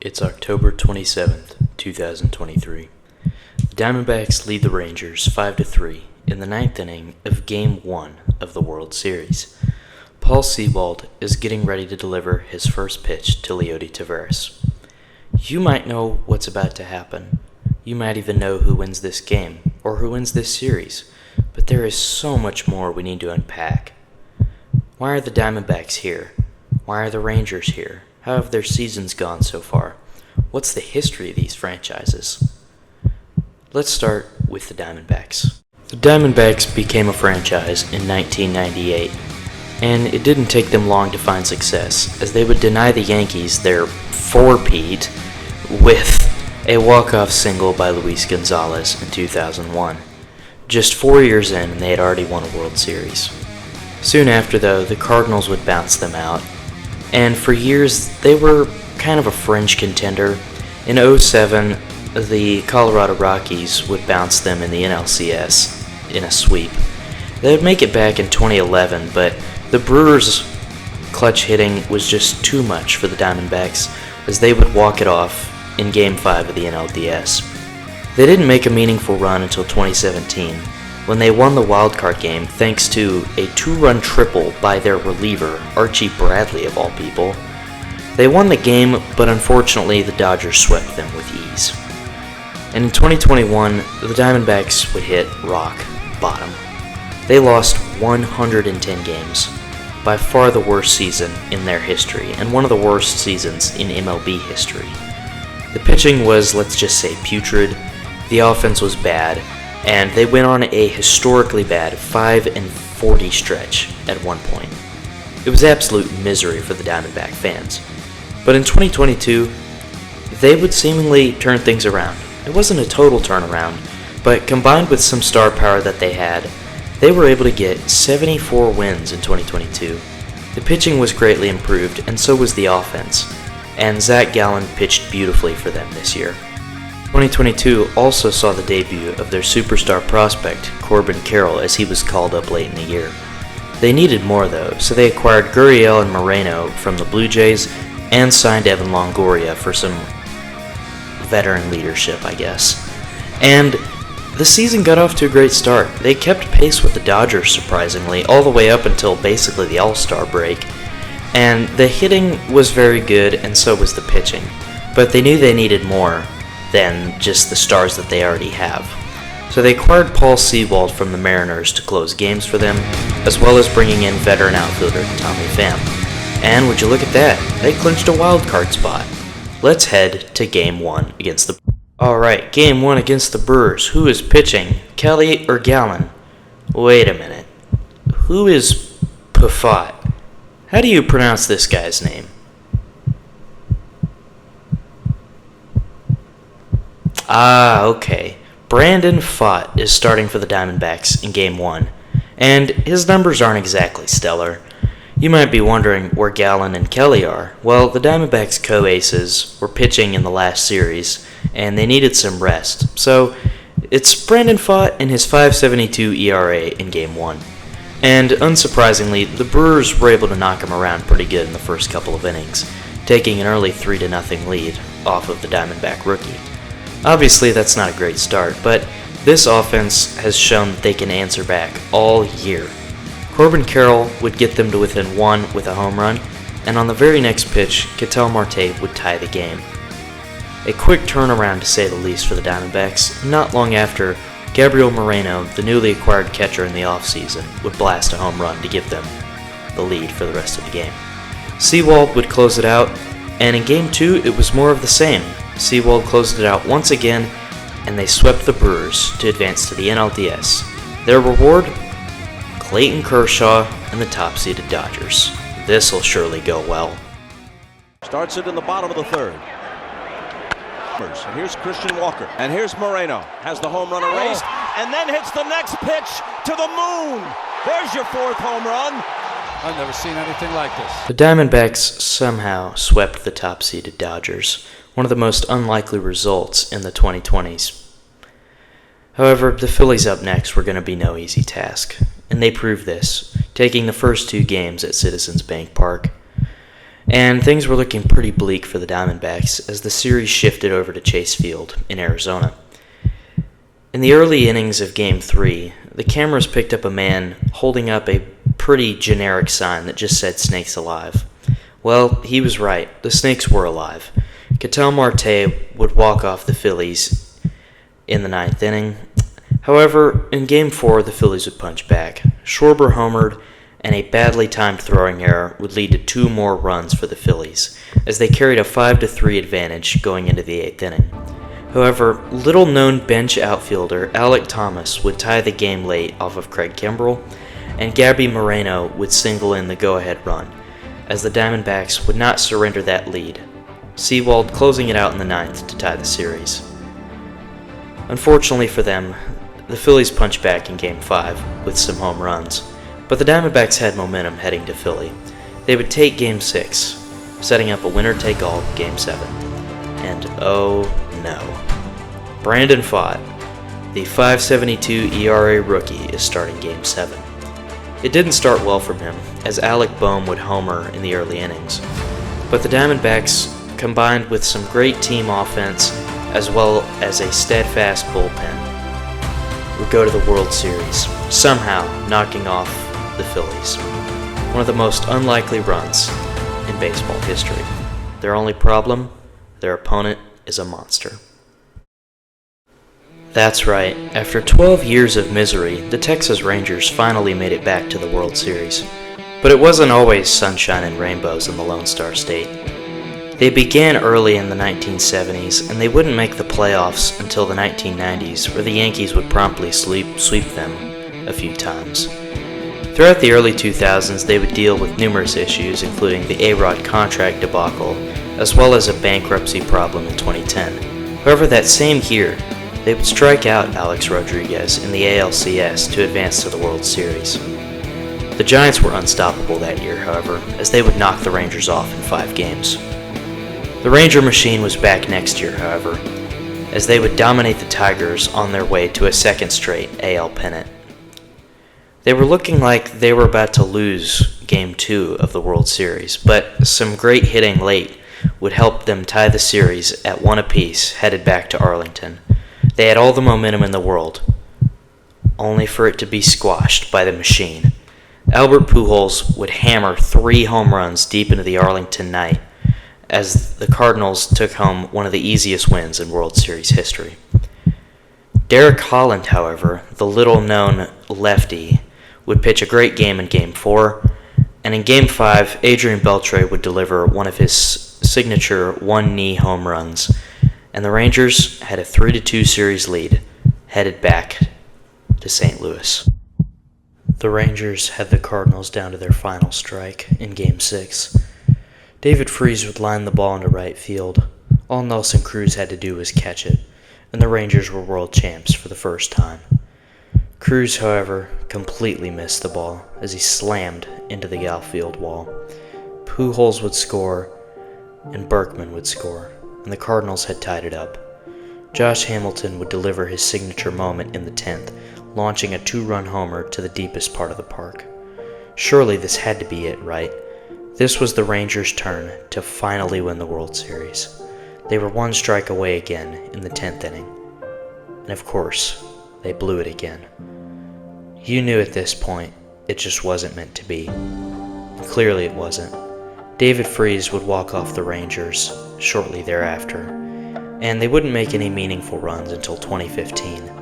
It's October 27th, 2023. The Diamondbacks lead the Rangers 5-3 in the ninth inning of Game 1 of the World Series. Paul Sewald is getting ready to deliver his first pitch to Leody Taveras. You might know what's about to happen. You might even know who wins this game, or who wins this series, but there is so much more we need to unpack. Why are the Diamondbacks here? Why are the Rangers here? How have their seasons gone so far? What's the history of these franchises? Let's start with the Diamondbacks. The Diamondbacks became a franchise in 1998, and it didn't take them long to find success, as they would deny the Yankees their four-peat with a walk-off single by Luis Gonzalez in 2001. Just 4 years in, and they had already won a World Series. Soon after, though, the Cardinals would bounce them out, and for years they were kind of a fringe contender. In 2007, the Colorado Rockies would bounce them in the NLCS in a sweep. They would make it back in 2011, but the Brewers' clutch hitting was just too much for the Diamondbacks, as they would walk it off in Game 5 of the NLDS. They didn't make a meaningful run until 2017, when they won the wildcard game thanks to a 2-run triple by their reliever, Archie Bradley of all people. They won the game, but unfortunately the Dodgers swept them with ease. And in 2021, the Diamondbacks would hit rock bottom. They lost 110 games, by far the worst season in their history, and one of the worst seasons in MLB history. The pitching was, let's just say, putrid. The offense was bad, and they went on a historically bad 5-40 stretch at one point. It was absolute misery for the Diamondback fans. But in 2022, they would seemingly turn things around. It wasn't a total turnaround, but combined with some star power that they had, they were able to get 74 wins in 2022. The pitching was greatly improved, and so was the offense, and Zach Gallen pitched beautifully for them this year. 2022 also saw the debut of their superstar prospect, Corbin Carroll, as he was called up late in the year. They needed more though, so they acquired Gurriel and Moreno from the Blue Jays and signed Evan Longoria for some veteran leadership, I guess. And the season got off to a great start. They kept pace with the Dodgers, surprisingly, all the way up until basically the All-Star break. And the hitting was very good, and so was the pitching. But they knew they needed more than just the stars that they already have. So they acquired Paul Sewald from the Mariners to close games for them, as well as bringing in veteran outfielder Tommy Pham. And would you look at that, they clinched a wild card spot. Let's head to Game 1 against the... Alright, Game 1 against the Brewers. Who is pitching, Kelly or Gallen? Wait a minute. Who is Pfaadt? How do you pronounce this guy's name? Okay. Brandon Pfaadt is starting for the Diamondbacks in Game 1, and his numbers aren't exactly stellar. You might be wondering where Gallen and Kelly are. Well, the Diamondbacks' co-aces were pitching in the last series, and they needed some rest. So, it's Brandon Pfaadt and his .572 ERA in Game 1. And unsurprisingly, the Brewers were able to knock him around pretty good in the first couple of innings, taking an early 3-0 lead off of the Diamondback rookie. Obviously, that's not a great start, but this offense has shown that they can answer back all year. Corbin Carroll would get them to within one with a home run, and on the very next pitch, Ketel Marte would tie the game. A quick turnaround to say the least for the Diamondbacks. Not long after, Gabriel Moreno, the newly acquired catcher in the offseason, would blast a home run to give them the lead for the rest of the game. Sewald would close it out, and in Game 2, it was more of the same. Sewald closed it out once again, and they swept the Brewers to advance to the NLDS. Their reward? Clayton Kershaw and the top-seeded Dodgers. This'll surely go well. Starts it in the bottom of the third. And here's Christian Walker. And here's Moreno. Has the home run erased. And then hits the next pitch to the moon. There's your fourth home run. I've never seen anything like this. The Diamondbacks somehow swept the top-seeded Dodgers, one of the most unlikely results in the 2020s. However, the Phillies up next were going to be no easy task, and they proved this, taking the first two games at Citizens Bank Park. And things were looking pretty bleak for the Diamondbacks as the series shifted over to Chase Field in Arizona. In the early innings of Game 3, the cameras picked up a man holding up a pretty generic sign that just said "Snakes Alive." Well, he was right. The snakes were alive. Ketel Marte would walk off the Phillies in the 9th inning. However, in Game 4, the Phillies would punch back. Schwarber homered, and a badly timed throwing error would lead to 2 more runs for the Phillies, as they carried a 5-3 advantage going into the 8th inning. However, little-known bench outfielder Alek Thomas would tie the game late off of Craig Kimbrell, and Gabby Moreno would single in the go-ahead run, as the Diamondbacks would not surrender that lead, Sewald closing it out in the 9th to tie the series. Unfortunately for them, the Phillies punched back in Game 5 with some home runs, but the Diamondbacks had momentum heading to Philly. They would take Game 6, setting up a winner-take-all Game 7. And oh no. Brandon Pfaadt, the .572 ERA rookie, is starting Game 7. It didn't start well from him, as Alec Boehm would homer in the early innings, but the Diamondbacks, combined with some great team offense as well as a steadfast bullpen, would go to the World Series, somehow knocking off the Phillies. One of the most unlikely runs in baseball history. Their only problem? Their opponent is a monster. That's right, after 12 years of misery, the Texas Rangers finally made it back to the World Series. But it wasn't always sunshine and rainbows in the Lone Star State. They began early in the 1970s, and they wouldn't make the playoffs until the 1990s, where the Yankees would promptly sweep them a few times. Throughout the early 2000s, they would deal with numerous issues, including the A-Rod contract debacle, as well as a bankruptcy problem in 2010. However, that same year, they would strike out Alex Rodriguez in the ALCS to advance to the World Series. The Giants were unstoppable that year, however, as they would knock the Rangers off in 5 games. The Ranger machine was back next year, however, as they would dominate the Tigers on their way to a second straight AL pennant. They were looking like they were about to lose Game 2 of the World Series, but some great hitting late would help them tie the series at 1 apiece, headed back to Arlington. They had all the momentum in the world, only for it to be squashed by the machine. Albert Pujols would hammer 3 home runs deep into the Arlington night, as the Cardinals took home one of the easiest wins in World Series history. Derek Holland, however, the little-known lefty, would pitch a great game in Game 4, and in Game 5, Adrian Beltre would deliver one of his signature one-knee home runs, and the Rangers had a 3-2 series lead, headed back to St. Louis. The Rangers had the Cardinals down to their final strike in Game 6. David Freese would line the ball into right field. All Nelson Cruz had to do was catch it, and the Rangers were world champs for the first time. Cruz, however, completely missed the ball as he slammed into the outfield wall. Pujols would score, and Berkman would score, and the Cardinals had tied it up. Josh Hamilton would deliver his signature moment in the 10th, launching a 2-run homer to the deepest part of the park. Surely this had to be it, right? This was the Rangers' turn to finally win the World Series. They were 1 strike away again in the 10th inning. And of course, they blew it again. You knew at this point it just wasn't meant to be. And clearly it wasn't. David Freese would walk off the Rangers shortly thereafter, and they wouldn't make any meaningful runs until 2015.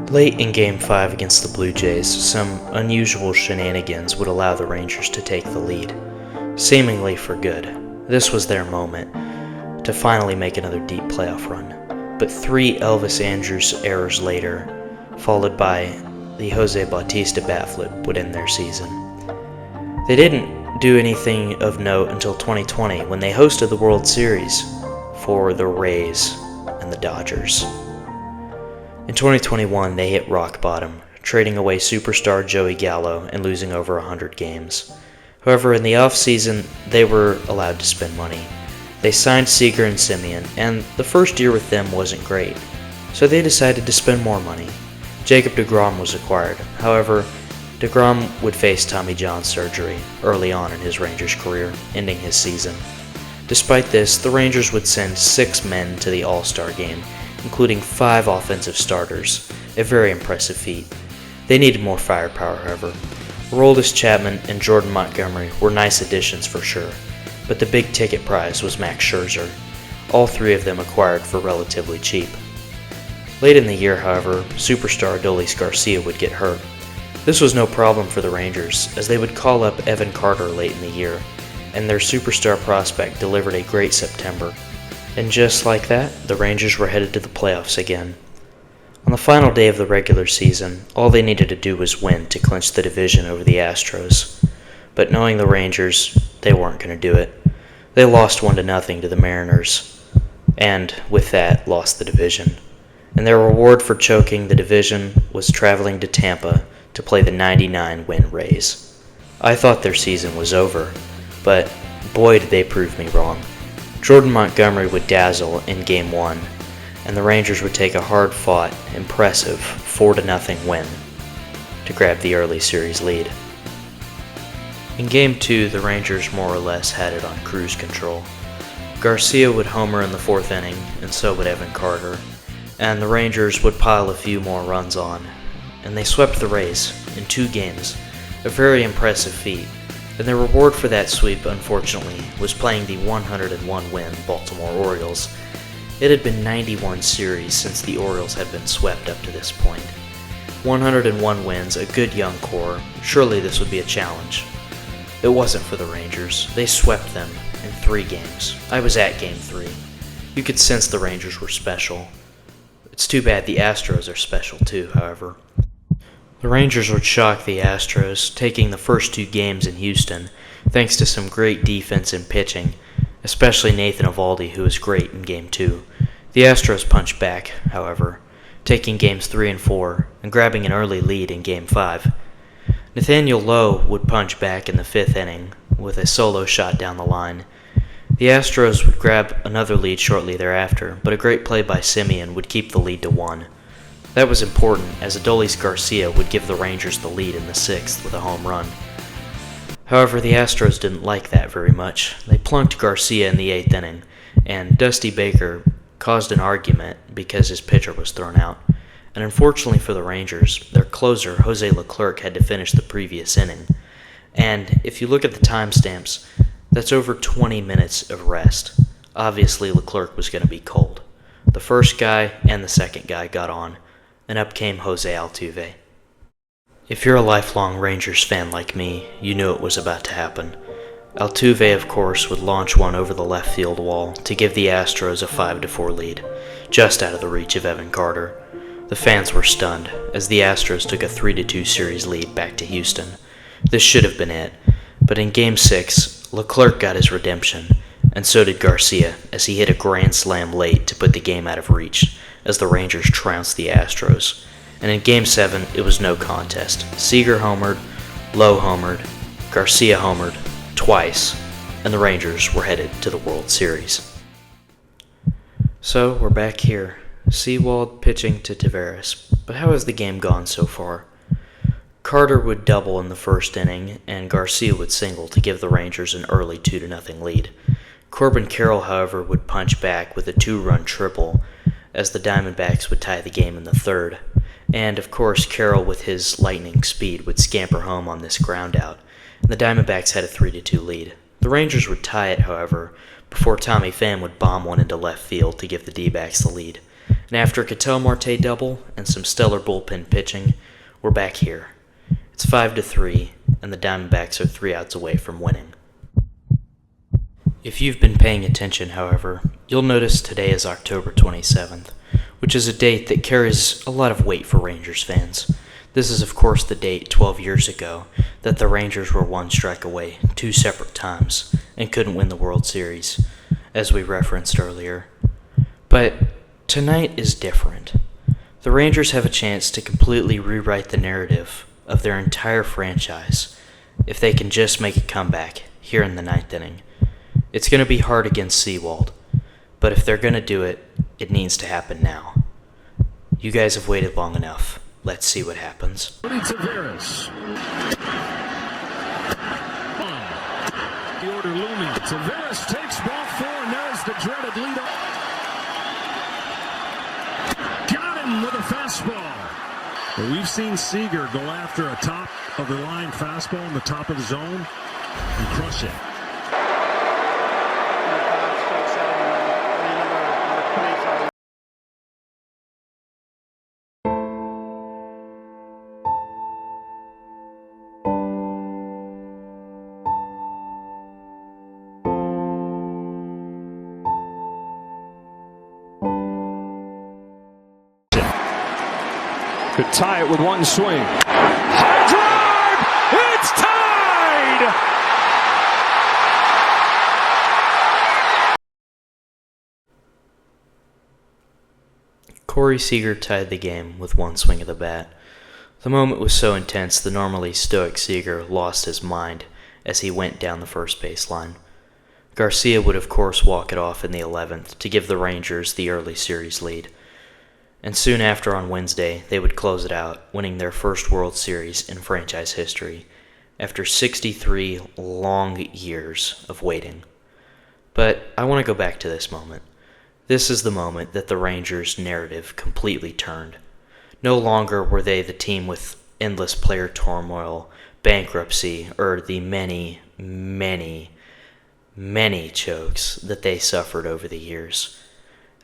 Late in Game 5 against the Blue Jays, some unusual shenanigans would allow the Rangers to take the lead, seemingly for good. This was their moment to finally make another deep playoff run. But 3 Elvis Andrus errors later, followed by the Jose Bautista bat flip, would end their season. They didn't do anything of note until 2020 when they hosted the World Series for the Rays and the Dodgers. In 2021, they hit rock bottom, trading away superstar Joey Gallo and losing over 100 games. However, in the offseason, they were allowed to spend money. They signed Seager and Semien, and the first year with them wasn't great, so they decided to spend more money. Jacob deGrom was acquired. However, DeGrom would face Tommy John surgery early on in his Rangers career, ending his season. Despite this, the Rangers would send 6 men to the All-Star game, including 5 offensive starters, a very impressive feat. They needed more firepower, however. Aroldis Chapman and Jordan Montgomery were nice additions for sure, but the big ticket prize was Max Scherzer, all 3 of them acquired for relatively cheap. Late in the year, however, superstar Adolis Garcia would get hurt. This was no problem for the Rangers, as they would call up Evan Carter late in the year, and their superstar prospect delivered a great September. And just like that, the Rangers were headed to the playoffs again. On the final day of the regular season, all they needed to do was win to clinch the division over the Astros. But knowing the Rangers, they weren't going to do it. They lost 1-0 to the Mariners, and with that, lost the division. And their reward for choking the division was traveling to Tampa to play the 99-win Rays. I thought their season was over, but boy did they prove me wrong. Jordan Montgomery would dazzle in Game 1, and the Rangers would take a hard-fought, impressive 4-0 win to grab the early series lead. In Game 2, the Rangers more or less had it on cruise control. Garcia would homer in the 4th inning, and so would Evan Carter, and the Rangers would pile a few more runs on, and they swept the Rays in 2 games, a very impressive feat, and the reward for that sweep, unfortunately, was playing the 101-win Baltimore Orioles. It had been 91 series since the Orioles had been swept up to this point. 101 wins, a good young core, surely this would be a challenge. It wasn't for the Rangers. They swept them in 3 games. I was at Game 3. You could sense the Rangers were special. It's too bad the Astros are special too, however. The Rangers would shock the Astros, taking the first 2 games in Houston, thanks to some great defense and pitching, especially Nathan Eovaldi, who was great in Game 2. The Astros punched back, however, taking Games 3 and 4, and grabbing an early lead in Game 5. Nathaniel Lowe would punch back in the 5th inning, with a solo shot down the line. The Astros would grab another lead shortly thereafter, but a great play by Simeon would keep the lead to 1. That was important, as Adolis Garcia would give the Rangers the lead in the 6th with a home run. However, the Astros didn't like that very much. They plunked Garcia in the 8th inning, and Dusty Baker caused an argument because his pitcher was thrown out. And unfortunately for the Rangers, their closer, Jose Leclerc, had to finish the previous inning. And if you look at the timestamps, that's over 20 minutes of rest. Obviously, Leclerc was going to be cold. The first guy and the second guy got on, and up came Jose Altuve. If you're a lifelong Rangers fan like me, you knew it was about to happen. Altuve, of course, would launch one over the left field wall to give the Astros a 5-4 lead, just out of the reach of Evan Carter. The fans were stunned, as the Astros took a 3-2 series lead back to Houston. This should have been it, but in Game 6, Leclerc got his redemption, and so did Garcia, as he hit a grand slam late to put the game out of reach, as the Rangers trounced the Astros. And in Game 7, it was no contest. Seager homered, Lowe homered, Garcia homered, twice, and the Rangers were headed to the World Series. So, we're back here. Sewald pitching to Taveras, but how has the game gone so far? Carter would double in the 1st inning, and Garcia would single to give the Rangers an early 2-0 lead. Corbin Carroll, however, would punch back with a 2-run triple, as the Diamondbacks would tie the game in the 3rd. And, of course, Carroll, with his lightning speed, would scamper home on this groundout, and the Diamondbacks had a 3-2 lead. The Rangers would tie it, however, before Tommy Pham would bomb one into left field to give the D-backs the lead. And after a Ketel Marte double and some stellar bullpen pitching, we're back here. It's 5-3, and the Diamondbacks are 3 outs away from winning. If you've been paying attention, however, you'll notice today is October 27th, which is a date that carries a lot of weight for Rangers fans. This is, of course, the date 12 years ago that the Rangers were 1 strike away 2 separate times and couldn't win the World Series, as we referenced earlier. But tonight is different. The Rangers have a chance to completely rewrite the narrative of their entire franchise if they can just make a comeback here in the 9th inning. It's going to be hard against Sewald, but if they're going to do it, it needs to happen now. You guys have waited long enough. Let's see what happens. Tavares. The order looming. Tavares takes ball 4, and there's the dreaded lead. Got him with a fastball. But we've seen Seager go after a top-of-the-line fastball in the top of the zone and crush it. Could tie it with one swing. High drive! It's tied! Corey Seager tied the game with one swing of the bat. The moment was so intense the normally stoic Seager lost his mind as he went down the first base line. Garcia would of course walk it off in the 11th to give the Rangers the early series lead. And soon after on Wednesday, they would close it out, winning their first World Series in franchise history, after 63 long years of waiting. But I want to go back to this moment. This is the moment that the Rangers' narrative completely turned. No longer were they the team with endless player turmoil, bankruptcy, or the many, many, many chokes that they suffered over the years.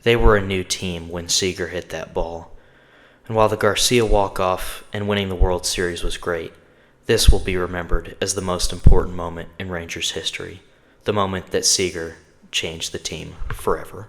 They were a new team when Seager hit that ball. And while the Garcia walk-off and winning the World Series was great, this will be remembered as the most important moment in Rangers history, the moment that Seager changed the team forever.